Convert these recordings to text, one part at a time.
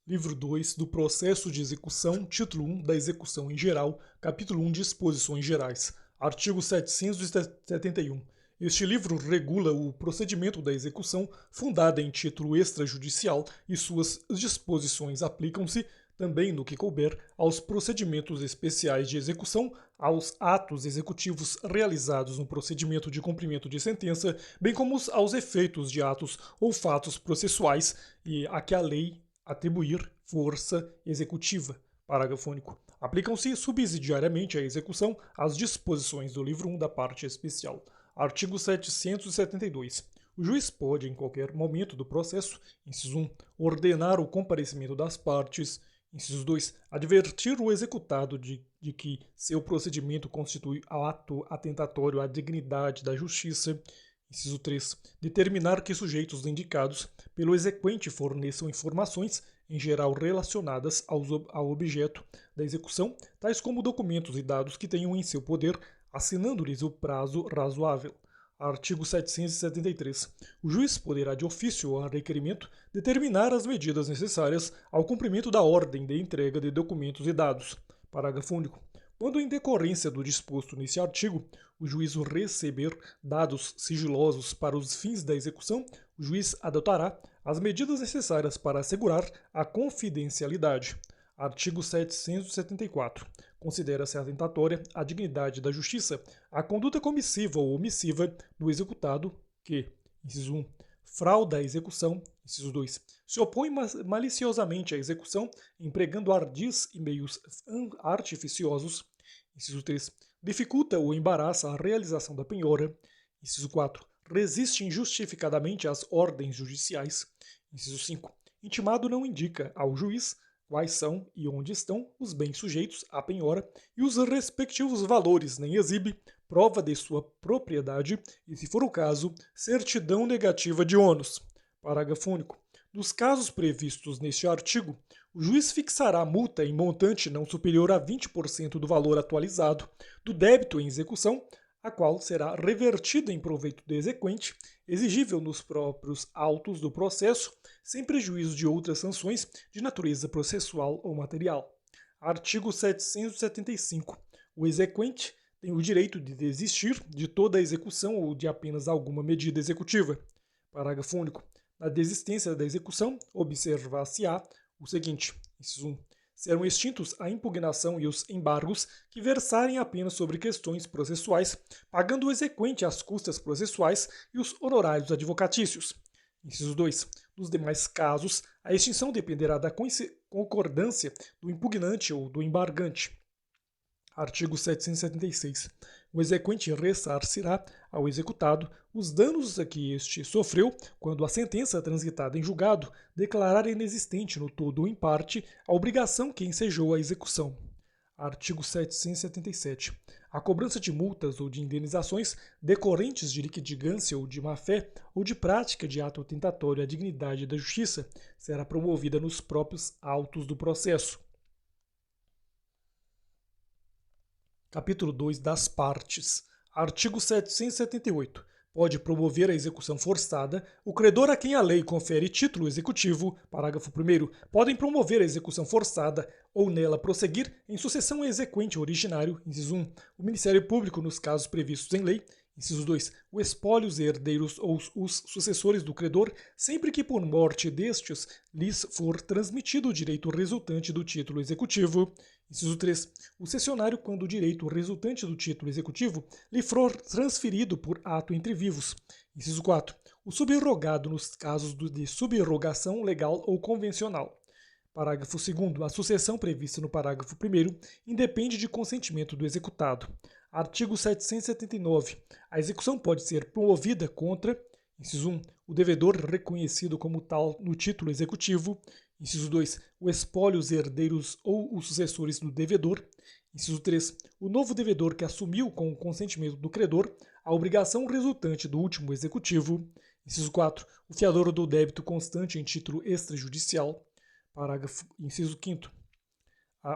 Livro 2 do Processo de Execução, Título 1 da Execução em Geral, Capítulo 1 Disposições Gerais, Artigo 771. Este livro regula o procedimento da execução fundada em título extrajudicial e suas disposições aplicam-se, também no que couber, aos procedimentos especiais de execução, aos atos executivos realizados no procedimento de cumprimento de sentença, bem como aos efeitos de atos ou fatos processuais e a que a lei atribuir força executiva. Parágrafo único. Aplicam-se subsidiariamente à execução as disposições do livro 1 da parte especial. Artigo 772. O juiz pode, em qualquer momento do processo, inciso 1, ordenar o comparecimento das partes, inciso 2, advertir o executado de que seu procedimento constitui ato atentatório à dignidade da justiça, inciso 3, determinar que sujeitos indicados pelo exequente forneçam informações, em geral relacionadas ao objeto da execução, tais como documentos e dados que tenham em seu poder, assinando-lhes o prazo razoável. Artigo 773. O juiz poderá, de ofício ou a requerimento, determinar as medidas necessárias ao cumprimento da ordem de entrega de documentos e dados. Parágrafo único. Quando, em decorrência do disposto nesse artigo, o juízo receber dados sigilosos para os fins da execução, o juiz adotará as medidas necessárias para assegurar a confidencialidade. Artigo 774. Considera-se atentatória à dignidade da justiça a conduta comissiva ou omissiva do executado que, inciso 1, frauda a execução, inciso 2, se opõe maliciosamente à execução, empregando ardis e meios artificiosos, inciso 3, dificulta ou embaraça a realização da penhora, inciso 4, resiste injustificadamente às ordens judiciais, inciso 5, intimado não indica ao juiz quais são e onde estão os bens sujeitos à penhora e os respectivos valores, nem exibe prova de sua propriedade e, se for o caso, certidão negativa de ônus. Parágrafo único. Nos casos previstos neste artigo, o juiz fixará multa em montante não superior a 20% do valor atualizado do débito em execução, a qual será revertida em proveito do exequente, exigível nos próprios autos do processo, sem prejuízo de outras sanções de natureza processual ou material. Artigo 775. O exequente tem o direito de desistir de toda a execução ou de apenas alguma medida executiva. Parágrafo único. Na desistência da execução, observar-se-á o seguinte, inciso 1, serão extintos a impugnação e os embargos que versarem apenas sobre questões processuais, pagando o exequente as custas processuais e os honorários advocatícios. Inciso 2. Nos demais casos, a extinção dependerá da concordância do impugnante ou do embargante. Artigo 776. O exequente ressarcirá ao executado os danos a que este sofreu quando a sentença transitada em julgado declarar inexistente no todo ou em parte a obrigação que ensejou a execução. Artigo 777. A cobrança de multas ou de indenizações decorrentes de liquidância ou de má-fé ou de prática de ato tentatório à dignidade da justiça será promovida nos próprios autos do processo. Capítulo 2 das partes. Artigo 778. Pode promover a execução forçada o credor a quem a lei confere título executivo, parágrafo 1º, podem promover a execução forçada ou nela prosseguir em sucessão ao exequente originário, inciso 1, o Ministério Público nos casos previstos em lei, inciso 2, o espólio, os herdeiros ou os sucessores do credor, sempre que por morte destes lhes for transmitido o direito resultante do título executivo. Inciso 3. O cessionário, quando o direito resultante do título executivo lhe for transferido por ato entre vivos. Inciso 4. O subrogado nos casos de subrogação legal ou convencional. Parágrafo 2º. A sucessão prevista no parágrafo 1º independe de consentimento do executado. Artigo 779. A execução pode ser promovida contra, inciso 1, o devedor reconhecido como tal no título executivo, inciso 2, o espólio, os herdeiros ou os sucessores do devedor, inciso 3, o novo devedor que assumiu com o consentimento do credor a obrigação resultante do último executivo, inciso 4, o fiador do débito constante em título extrajudicial, inciso 5º,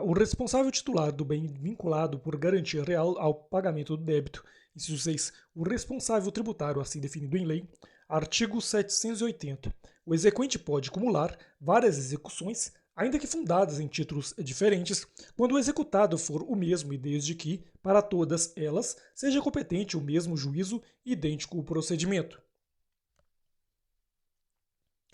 o responsável titular do bem vinculado por garantia real ao pagamento do débito, inciso 6, o responsável tributário assim definido em lei. Artigo 780. O exequente pode acumular várias execuções ainda que fundadas em títulos diferentes, quando o executado for o mesmo e desde que, para todas elas, seja competente o mesmo juízo e idêntico procedimento.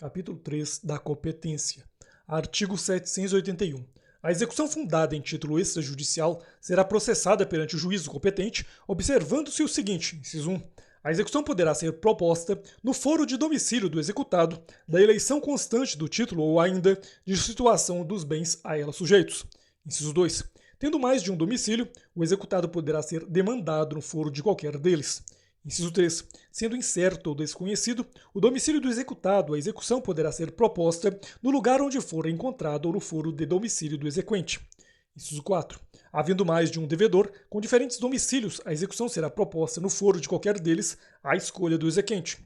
Capítulo 3 da competência. Artigo 781. A execução fundada em título extrajudicial será processada perante o juízo competente, observando-se o seguinte: inciso 1. A execução poderá ser proposta no foro de domicílio do executado, da eleição constante do título ou ainda de situação dos bens a ela sujeitos. Inciso 2. Tendo mais de um domicílio, o executado poderá ser demandado no foro de qualquer deles. Inciso 3. Sendo incerto ou desconhecido o domicílio do executado, a execução poderá ser proposta no lugar onde for encontrado ou no foro de domicílio do exequente. Inciso 4. Havendo mais de um devedor, com diferentes domicílios, a execução será proposta no foro de qualquer deles, à escolha do exequente.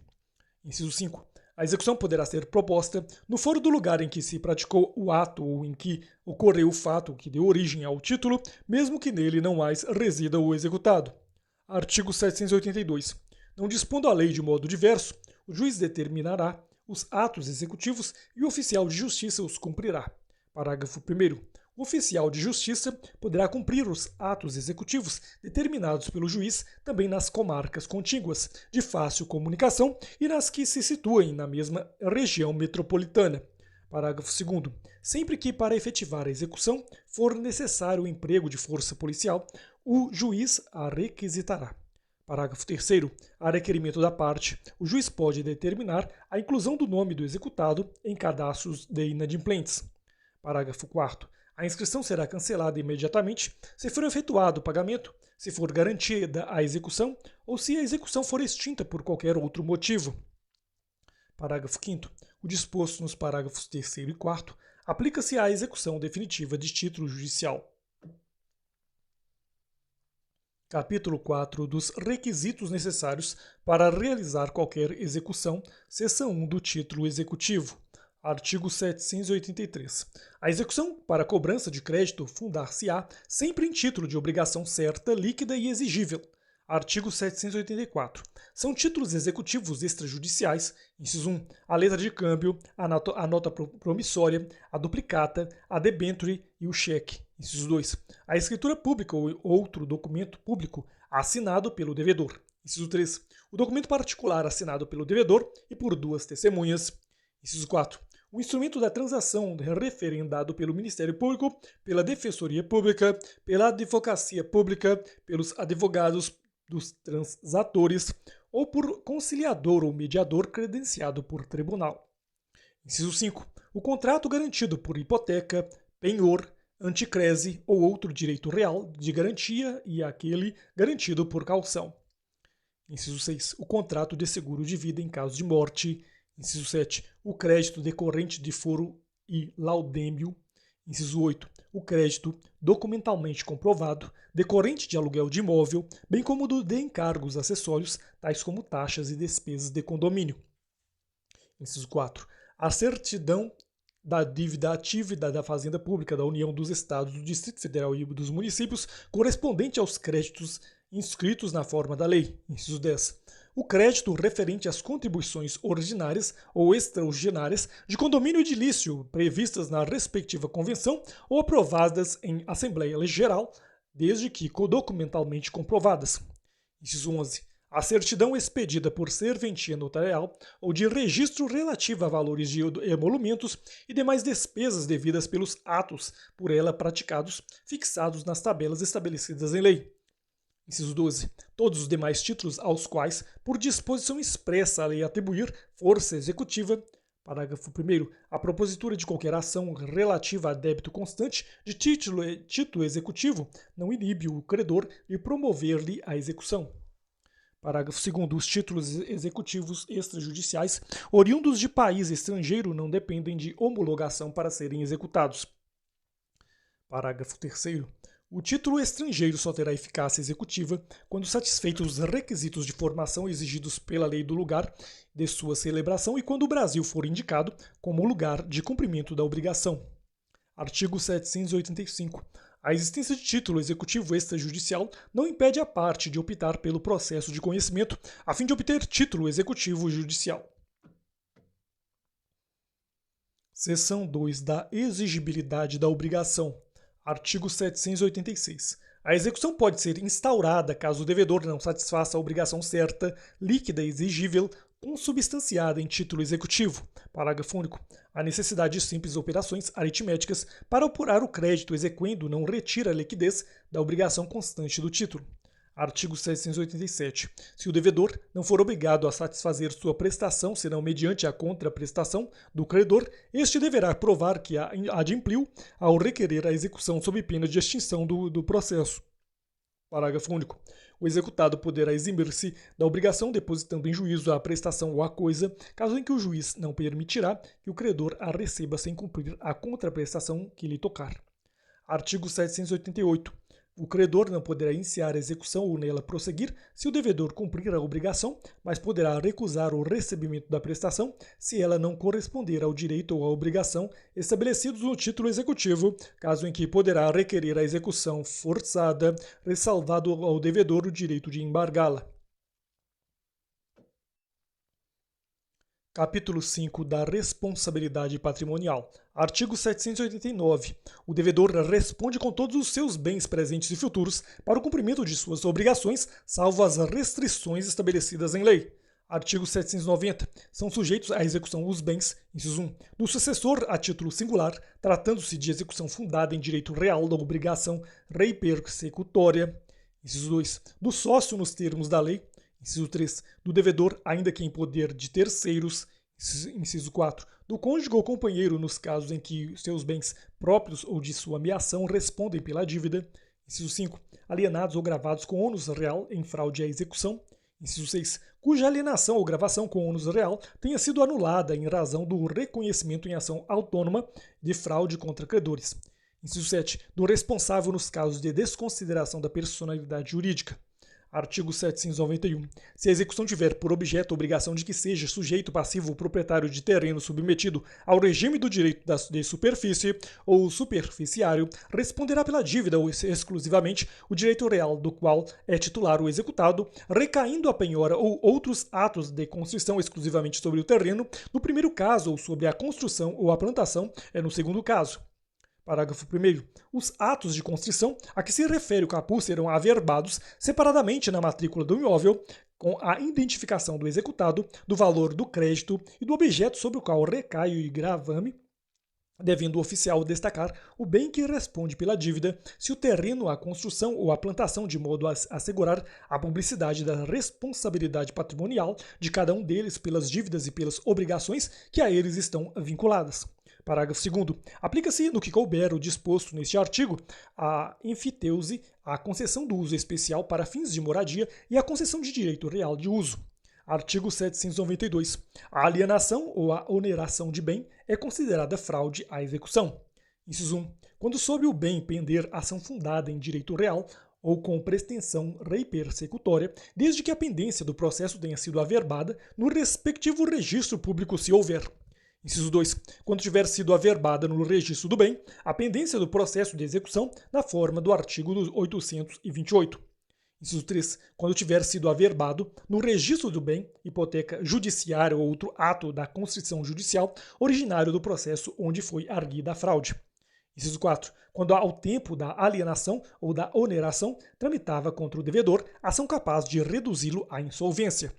Inciso 5. A execução poderá ser proposta no foro do lugar em que se praticou o ato ou em que ocorreu o fato que deu origem ao título, mesmo que nele não mais resida o executado. Artigo 782. Não dispondo a lei de modo diverso, o juiz determinará os atos executivos e o oficial de justiça os cumprirá. Parágrafo 1º. O oficial de justiça poderá cumprir os atos executivos determinados pelo juiz também nas comarcas contíguas, de fácil comunicação e nas que se situem na mesma região metropolitana. Parágrafo 2º. Sempre que para efetivar a execução for necessário o emprego de força policial, o juiz a requisitará. Parágrafo 3º. A requerimento da parte, o juiz pode determinar a inclusão do nome do executado em cadastros de inadimplentes. Parágrafo 4º. A inscrição será cancelada imediatamente se for efetuado o pagamento, se for garantida a execução ou se a execução for extinta por qualquer outro motivo. Parágrafo 5º. O disposto nos parágrafos 3º e 4º aplica-se à execução definitiva de título judicial. Capítulo 4 dos requisitos necessários para realizar qualquer execução, seção 1 do título executivo. Artigo 783. A execução para cobrança de crédito fundar-se-á sempre em título de obrigação certa, líquida e exigível. Artigo 784. São títulos executivos extrajudiciais, inciso 1, a letra de câmbio, a nota promissória, a duplicata, a debenture e o cheque. Inciso 2, a escritura pública ou outro documento público assinado pelo devedor. Inciso 3, o documento particular assinado pelo devedor e por duas testemunhas. Inciso 4, o instrumento da transação referendado pelo Ministério Público, pela Defensoria Pública, pela Advocacia Pública, pelos advogados dos transatores ou por conciliador ou mediador credenciado por tribunal. Inciso 5. O contrato garantido por hipoteca, penhor, anticrese ou outro direito real de garantia e aquele garantido por caução. Inciso 6. O contrato de seguro de vida em caso de morte. Inciso 7. O crédito decorrente de foro e laudêmio. Inciso 8. O crédito documentalmente comprovado, decorrente de aluguel de imóvel, bem como do de encargos acessórios, tais como taxas e despesas de condomínio. Inciso 4. A certidão da dívida ativa e da Fazenda Pública da União, dos Estados, do Distrito Federal e dos municípios, correspondente aos créditos inscritos na forma da lei. Inciso 10. O crédito referente às contribuições ordinárias ou extraordinárias de condomínio edilício previstas na respectiva convenção ou aprovadas em Assembleia Geral, desde que documentalmente comprovadas. Inciso 11. A certidão expedida por serventia notarial ou de registro relativa a valores de emolumentos e demais despesas devidas pelos atos por ela praticados, fixados nas tabelas estabelecidas em lei. Inciso 12. Todos os demais títulos aos quais, por disposição expressa, a lei atribuir força executiva. Parágrafo 1º. A propositura de qualquer ação relativa a débito constante de título executivo não inibe o credor de promover-lhe a execução. Parágrafo 2º. Os títulos executivos extrajudiciais oriundos de país estrangeiro não dependem de homologação para serem executados. Parágrafo 3º. O título estrangeiro só terá eficácia executiva quando satisfeitos os requisitos de formação exigidos pela lei do lugar de sua celebração e quando o Brasil for indicado como lugar de cumprimento da obrigação. Artigo 785. A existência de título executivo extrajudicial não impede a parte de optar pelo processo de conhecimento a fim de obter título executivo judicial. Seção 2 da exigibilidade da obrigação. Artigo 786. A execução pode ser instaurada caso o devedor não satisfaça a obrigação certa, líquida e exigível, consubstanciada em título executivo. Parágrafo único. A necessidade de simples operações aritméticas para apurar o crédito exequendo não retira a liquidez da obrigação constante do título. Artigo 787. Se o devedor não for obrigado a satisfazer sua prestação, senão mediante a contraprestação do credor, este deverá provar que a adimpliu ao requerer a execução sob pena de extinção do processo. Parágrafo único. O executado poderá eximir-se da obrigação depositando em juízo a prestação ou a coisa, caso em que o juiz não permitirá que o credor a receba sem cumprir a contraprestação que lhe tocar. Artigo 788. O credor não poderá iniciar a execução ou nela prosseguir se o devedor cumprir a obrigação, mas poderá recusar o recebimento da prestação se ela não corresponder ao direito ou à obrigação estabelecidos no título executivo, caso em que poderá requerer a execução forçada, ressalvado ao devedor o direito de embargá-la. Capítulo 5 da responsabilidade patrimonial. Artigo 789. O devedor responde com todos os seus bens presentes e futuros para o cumprimento de suas obrigações, salvo as restrições estabelecidas em lei. Artigo 790. São sujeitos à execução os bens, inciso 1, do sucessor a título singular, tratando-se de execução fundada em direito real da obrigação rei persecutória, inciso 2, do sócio nos termos da lei, inciso 3, do devedor, ainda que em poder de terceiros, inciso 4, do cônjuge ou companheiro nos casos em que seus bens próprios ou de sua ameação respondem pela dívida, inciso 5, alienados ou gravados com ônus real em fraude à execução, inciso 6, cuja alienação ou gravação com ônus real tenha sido anulada em razão do reconhecimento em ação autônoma de fraude contra credores, inciso 7, do responsável nos casos de desconsideração da personalidade jurídica. Artigo 791. Se a execução tiver por objeto a obrigação de que seja sujeito passivo o proprietário de terreno submetido ao regime do direito de superfície ou superficiário, responderá pela dívida ou exclusivamente o direito real do qual é titular o executado, recaindo a penhora ou outros atos de construção exclusivamente sobre o terreno, no primeiro caso, ou sobre a construção ou a plantação, no segundo caso. Parágrafo 1º. Os atos de constrição a que se refere o caput serão averbados separadamente na matrícula do imóvel, com a identificação do executado, do valor do crédito e do objeto sobre o qual recai o gravame, devendo o oficial destacar o bem que responde pela dívida, se o terreno, a construção ou a plantação, de modo a assegurar a publicidade da responsabilidade patrimonial de cada um deles pelas dívidas e pelas obrigações que a eles estão vinculadas. Parágrafo 2º. Aplica-se, no que couber o disposto neste artigo, a enfiteuse, a concessão do uso especial para fins de moradia e a concessão de direito real de uso. Artigo 792. A alienação ou a oneração de bem é considerada fraude à execução. Inciso 1. Quando sobre o bem pender ação fundada em direito real ou com pretensão rei persecutória, desde que a pendência do processo tenha sido averbada no respectivo registro público, se houver. Inciso 2. Quando tiver sido averbada no registro do bem, a pendência do processo de execução na forma do artigo 828. Inciso 3. Quando tiver sido averbado no registro do bem, hipoteca judiciária ou outro ato da constrição judicial originário do processo onde foi arguida a fraude. Inciso 4. Quando ao tempo da alienação ou da oneração tramitava contra o devedor ação capaz de reduzi-lo à insolvência.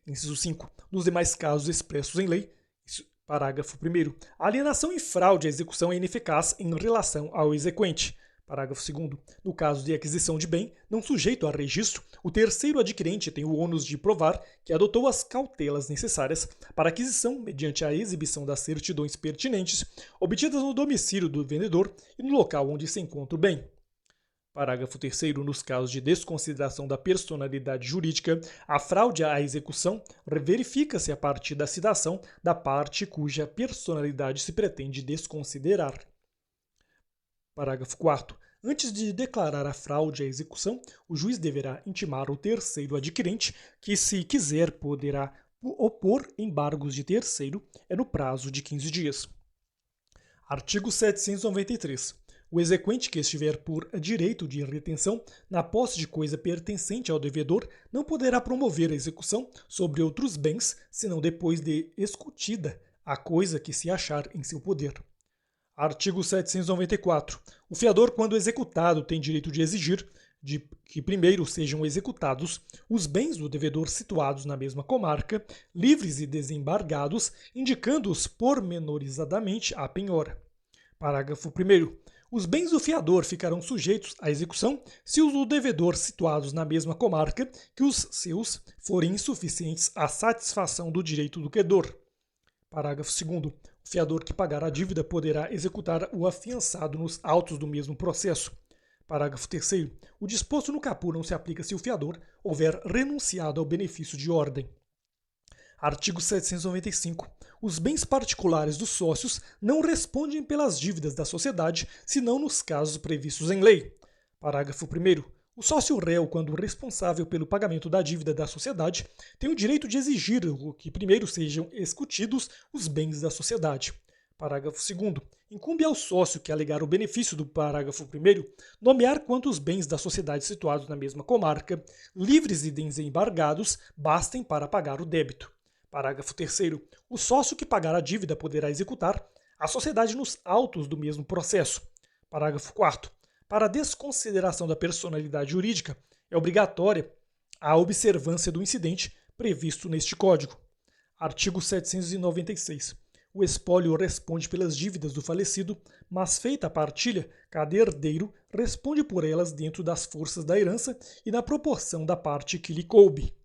Inciso 5. Nos demais casos expressos em lei, parágrafo 1º. A alienação e fraude à execução é ineficaz em relação ao exequente. Parágrafo 2º. No caso de aquisição de bem não sujeito a registro, o terceiro adquirente tem o ônus de provar que adotou as cautelas necessárias para a aquisição mediante a exibição das certidões pertinentes obtidas no domicílio do vendedor e no local onde se encontra o bem. Parágrafo 3º. Nos casos de desconsideração da personalidade jurídica, a fraude à execução verifica-se a partir da citação da parte cuja personalidade se pretende desconsiderar. Parágrafo 4º. Antes de declarar a fraude à execução, o juiz deverá intimar o terceiro adquirente, que, se quiser, poderá opor embargos de terceiro, no prazo de 15 dias. Artigo 793. O exequente que estiver por direito de retenção na posse de coisa pertencente ao devedor não poderá promover a execução sobre outros bens, senão depois de escutida a coisa que se achar em seu poder. Artigo 794. O fiador, quando executado, tem direito de exigir de que primeiro sejam executados os bens do devedor situados na mesma comarca, livres e desembargados, indicando-os pormenorizadamente à penhora. Parágrafo 1º. Os bens do fiador ficarão sujeitos à execução se os do devedor situados na mesma comarca que os seus forem insuficientes à satisfação do direito do credor. Parágrafo 2º. O fiador que pagar a dívida poderá executar o afiançado nos autos do mesmo processo. Parágrafo 3º. O disposto no caput não se aplica se o fiador houver renunciado ao benefício de ordem. Artigo 795. Os bens particulares dos sócios não respondem pelas dívidas da sociedade, senão nos casos previstos em lei. Parágrafo 1º. O sócio réu, quando responsável pelo pagamento da dívida da sociedade, tem o direito de exigir que primeiro sejam executidos os bens da sociedade. Parágrafo 2º. Incumbe ao sócio que alegar o benefício do parágrafo 1º nomear quantos bens da sociedade situados na mesma comarca, livres e desembargados, bastem para pagar o débito. Parágrafo 3º. O sócio que pagar a dívida poderá executar a sociedade nos autos do mesmo processo. Parágrafo 4º. Para a desconsideração da personalidade jurídica, é obrigatória a observância do incidente previsto neste Código. Artigo 796. O espólio responde pelas dívidas do falecido, mas feita a partilha, cada herdeiro responde por elas dentro das forças da herança e na proporção da parte que lhe coube.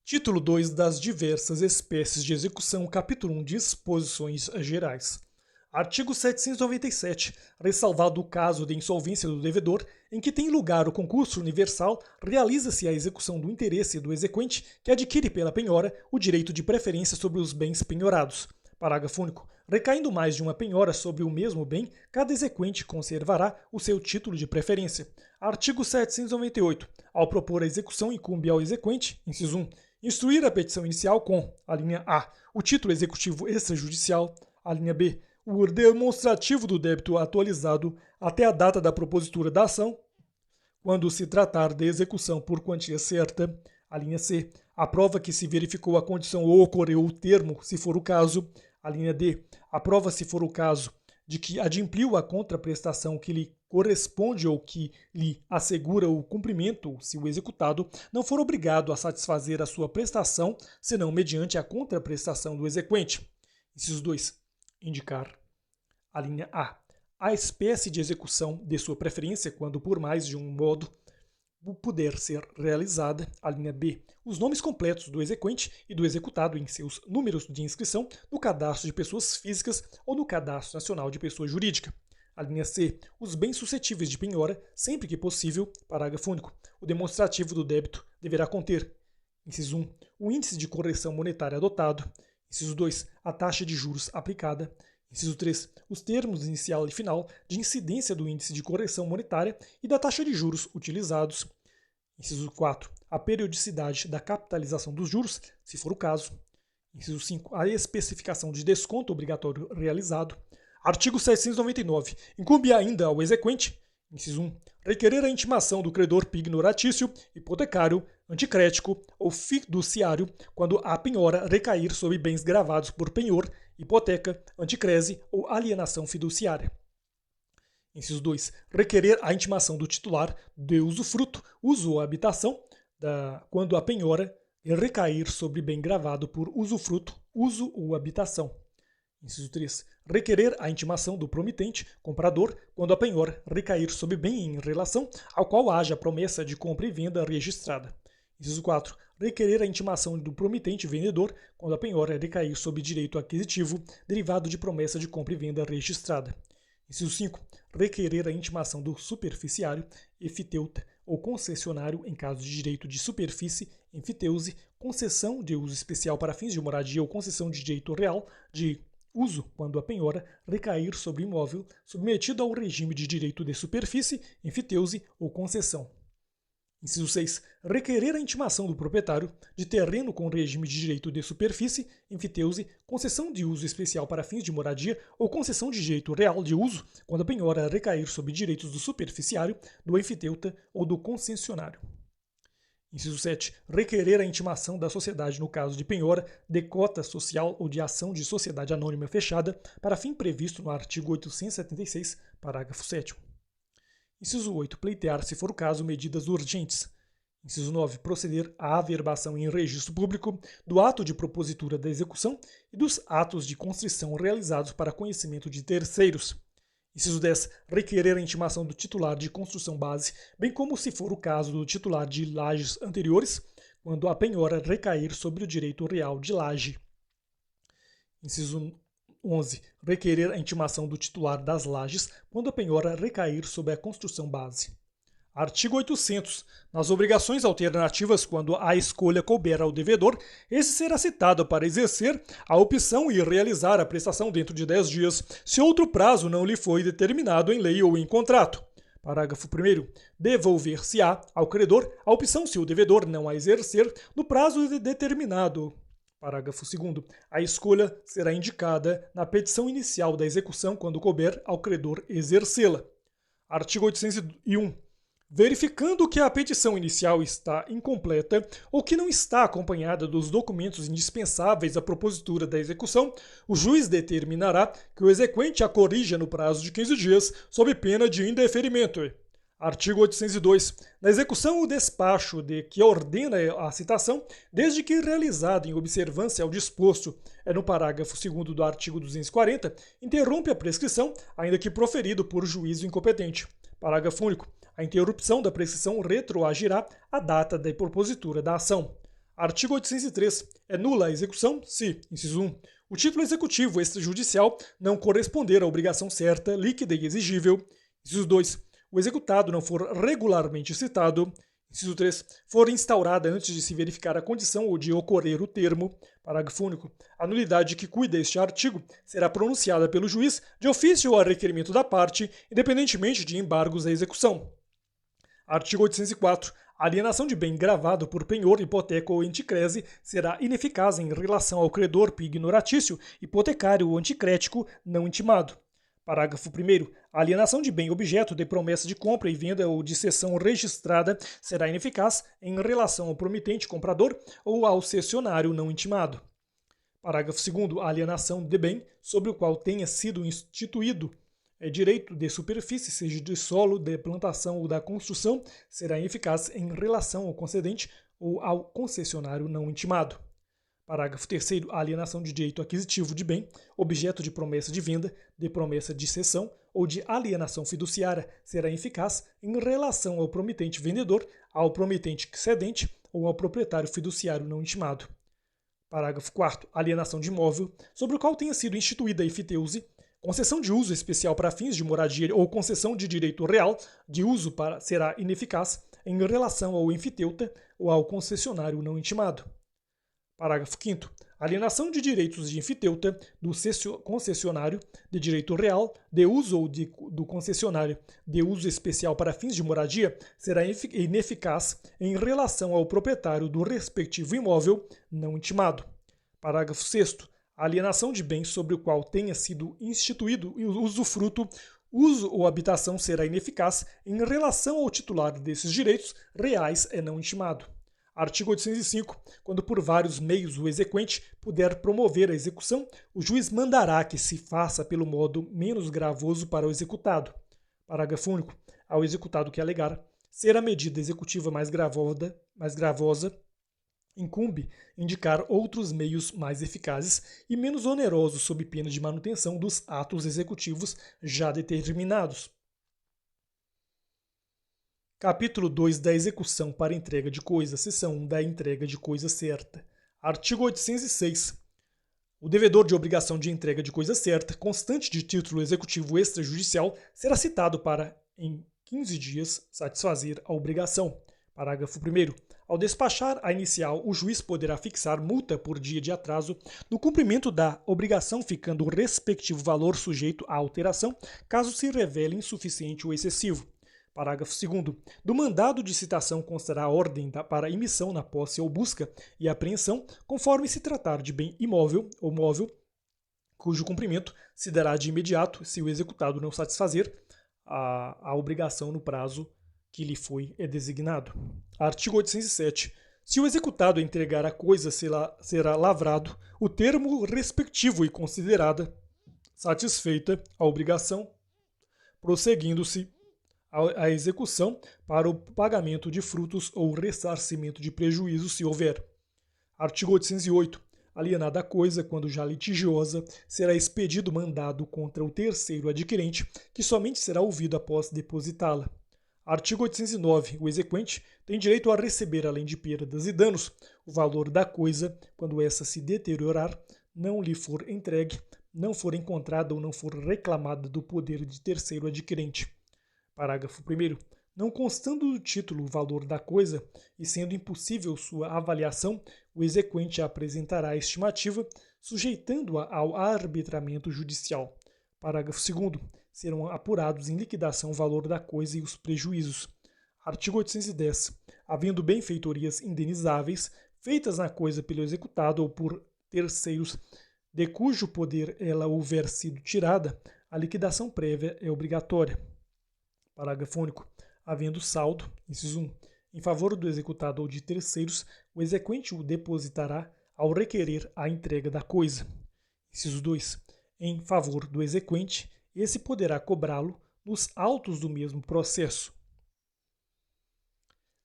Título 2 das diversas espécies de execução, capítulo 1, disposições gerais. Artigo 797. Ressalvado o caso de insolvência do devedor, em que tem lugar o concurso universal, realiza-se a execução do interesse do exequente que adquire pela penhora o direito de preferência sobre os bens penhorados. Parágrafo único. Recaindo mais de uma penhora sobre o mesmo bem, cada exequente conservará o seu título de preferência. Artigo 798. Ao propor a execução, incumbe ao exequente, inciso 1, instruir a petição inicial com, a linha A, o título executivo extrajudicial, a linha B, o demonstrativo do débito atualizado até a data da propositura da ação, quando se tratar de execução por quantia certa, a linha C, a prova que se verificou a condição ou ocorreu o termo, se for o caso, a linha D, a prova, se for o caso, de que adimpliu a contraprestação que lhe corresponde ou que lhe assegura o cumprimento, se o executado não for obrigado a satisfazer a sua prestação, senão mediante a contraprestação do exequente. Inciso 2. Indicar, a linha A espécie de execução de sua preferência, quando por mais de um modo puder ser realizada, a linha B, os nomes completos do exequente e do executado em seus números de inscrição no cadastro de pessoas físicas ou no cadastro nacional de pessoa jurídica. A linha C, os bens suscetíveis de penhora, sempre que possível, parágrafo único. O demonstrativo do débito deverá conter, inciso 1, o índice de correção monetária adotado, inciso 2, a taxa de juros aplicada, inciso 3, os termos inicial e final de incidência do índice de correção monetária e da taxa de juros utilizados, inciso 4, a periodicidade da capitalização dos juros, se for o caso, inciso 5, a especificação de desconto obrigatório realizado. Artigo 799. Incumbe ainda ao exequente, inciso 1, requerer a intimação do credor pignoratício, hipotecário, anticrético ou fiduciário quando a penhora recair sobre bens gravados por penhor, hipoteca, anticrese ou alienação fiduciária. Inciso 2. Requerer a intimação do titular de usufruto, uso ou habitação, quando a penhora recair sobre bem gravado por usufruto, uso ou habitação. Inciso 3. Requerer a intimação do promitente, comprador, quando a penhora recair sobre bem em relação ao qual haja promessa de compra e venda registrada. Inciso 4. Requerer a intimação do promitente vendedor, quando a penhora recair sobre direito aquisitivo derivado de promessa de compra e venda registrada. Inciso 5. Requerer a intimação do superficiário, efiteuta ou concessionário em caso de direito de superfície, enfiteuse, concessão de uso especial para fins de moradia ou concessão de direito real de uso quando a penhora recair sobre imóvel submetido ao regime de direito de superfície, enfiteuse ou concessão. Inciso 6. Requerer a intimação do proprietário de terreno com regime de direito de superfície, enfiteuse, concessão de uso especial para fins de moradia ou concessão de direito real de uso quando a penhora recair sobre direitos do superficiário, do enfiteuta ou do concessionário. Inciso 7. Requerer a intimação da sociedade no caso de penhora, de cota social ou de ação de sociedade anônima fechada, para fim previsto no artigo 876, parágrafo 7º. Inciso 8. Pleitear, se for o caso, medidas urgentes. Inciso 9. Proceder à averbação em registro público do ato de propositura da execução e dos atos de constrição realizados para conhecimento de terceiros. Inciso 10. Requerer a intimação do titular de construção base, bem como, se for o caso, do titular de lajes anteriores, quando a penhora recair sobre o direito real de laje. Inciso 11. Requerer a intimação do titular das lajes, quando a penhora recair sobre a construção base. Artigo 800. Nas obrigações alternativas, quando a escolha couber ao devedor, esse será citado para exercer a opção e realizar a prestação dentro de 10 dias, se outro prazo não lhe foi determinado em lei ou em contrato. Parágrafo 1º. Devolver-se-á ao credor a opção se o devedor não a exercer no prazo determinado. Parágrafo 2º. A escolha será indicada na petição inicial da execução quando couber ao credor exercê-la. Artigo 801. Verificando que a petição inicial está incompleta ou que não está acompanhada dos documentos indispensáveis à propositura da execução, o juiz determinará que o exequente a corrija no prazo de 15 dias, sob pena de indeferimento. Artigo 802. Na execução ou despacho de que ordena a citação, desde que realizado em observância ao disposto no parágrafo 2º do artigo 240, interrompe a prescrição, ainda que proferido por juízo incompetente. Parágrafo único. A interrupção da prescrição retroagirá à data da propositura da ação. Artigo 803. É nula a execução se, inciso 1, o título executivo extrajudicial não corresponder à obrigação certa, líquida e exigível. Inciso 2. O executado não for regularmente citado. Inciso 3. For instaurada antes de se verificar a condição ou de ocorrer o termo. Parágrafo único. A nulidade que cuida este artigo será pronunciada pelo juiz de ofício ou a requerimento da parte, independentemente de embargos à execução. Artigo 804. A alienação de bem gravado por penhor, hipoteca ou anticrese será ineficaz em relação ao credor pignoratício, hipotecário ou anticrético não intimado. Parágrafo 1º. A alienação de bem objeto de promessa de compra e venda ou de cessão registrada será ineficaz em relação ao promitente comprador ou ao cessionário não intimado. Parágrafo 2º. A alienação de bem sobre o qual tenha sido instituído direito de superfície, seja de solo, de plantação ou da construção, será ineficaz em relação ao concedente ou ao concessionário não intimado. Parágrafo 3º. A alienação de direito aquisitivo de bem, objeto de promessa de venda, de promessa de cessão ou de alienação fiduciária, será eficaz em relação ao promitente vendedor, ao promitente cedente ou ao proprietário fiduciário não intimado. Parágrafo 4º. Alienação de imóvel sobre o qual tenha sido instituída a enfiteuse, concessão de uso especial para fins de moradia ou concessão de direito real de uso será ineficaz em relação ao enfiteuta ou ao concessionário não intimado. Parágrafo 5º. Alienação de direitos de enfiteuta, do concessionário, de direito real, de uso ou do concessionário, de uso especial para fins de moradia, será ineficaz em relação ao proprietário do respectivo imóvel não intimado. Parágrafo 6º. A alienação de bens sobre o qual tenha sido instituído o usufruto, uso ou habitação será ineficaz em relação ao titular desses direitos reais e não intimado. Artigo 805. Quando por vários meios o exequente puder promover a execução, o juiz mandará que se faça pelo modo menos gravoso para o executado. Parágrafo único. Ao executado que alegar ser a medida executiva mais gravosa, incumbe indicar outros meios mais eficazes e menos onerosos sob pena de manutenção dos atos executivos já determinados. Capítulo 2 da execução para entrega de coisa, seção 1 da entrega de coisa certa. Artigo 806. O devedor de obrigação de entrega de coisa certa, constante de título executivo extrajudicial, será citado para, em 15 dias, satisfazer a obrigação. Parágrafo 1º. Ao despachar a inicial, o juiz poderá fixar multa por dia de atraso no cumprimento da obrigação, ficando o respectivo valor sujeito à alteração, caso se revele insuficiente ou excessivo. Parágrafo 2º. Do mandado de citação constará a ordem para emissão na posse ou busca e apreensão, conforme se tratar de bem imóvel ou móvel, cujo cumprimento se dará de imediato se o executado não satisfazer a obrigação no prazo que lhe foi designado. Artigo 807. Se o executado entregar a coisa, será lavrado o termo respectivo e considerada satisfeita a obrigação, prosseguindo-se a execução para o pagamento de frutos ou ressarcimento de prejuízo, se houver. Artigo 808. Alienada a coisa, quando já litigiosa, será expedido mandado contra o terceiro adquirente, que somente será ouvido após depositá-la. Artigo 809. O exequente tem direito a receber, além de perdas e danos, o valor da coisa, quando essa se deteriorar, não lhe for entregue, não for encontrada ou não for reclamada do poder de terceiro adquirente. Parágrafo 1º. Não constando do título o valor da coisa e sendo impossível sua avaliação, o exequente apresentará a estimativa, sujeitando-a ao arbitramento judicial. Parágrafo 2º. Serão apurados em liquidação o valor da coisa e os prejuízos. Artigo 810. Havendo benfeitorias indenizáveis, feitas na coisa pelo executado ou por terceiros, de cujo poder ela houver sido tirada, a liquidação prévia é obrigatória. Parágrafo único. Havendo saldo, inciso 1, em favor do executado ou de terceiros, o exequente o depositará ao requerer a entrega da coisa. Inciso 2. Em favor do exequente, esse poderá cobrá-lo nos autos do mesmo processo.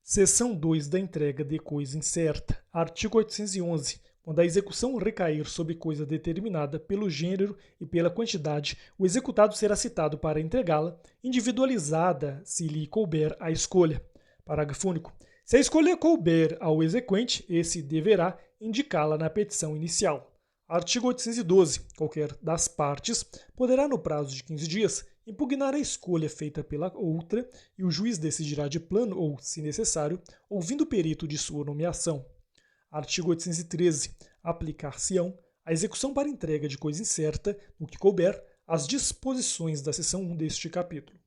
Seção 2 da entrega de coisa incerta. Artigo 811. Quando a execução recair sobre coisa determinada pelo gênero e pela quantidade, o executado será citado para entregá-la, individualizada, se lhe couber a escolha. Parágrafo único. Se a escolha couber ao exequente, esse deverá indicá-la na petição inicial. Artigo 812. Qualquer das partes poderá, no prazo de 15 dias, impugnar a escolha feita pela outra e o juiz decidirá de plano ou, se necessário, ouvindo o perito de sua nomeação. Artigo 813. Aplicar-se-ão a execução para entrega de coisa incerta, no que couber, as disposições da seção 1 deste capítulo.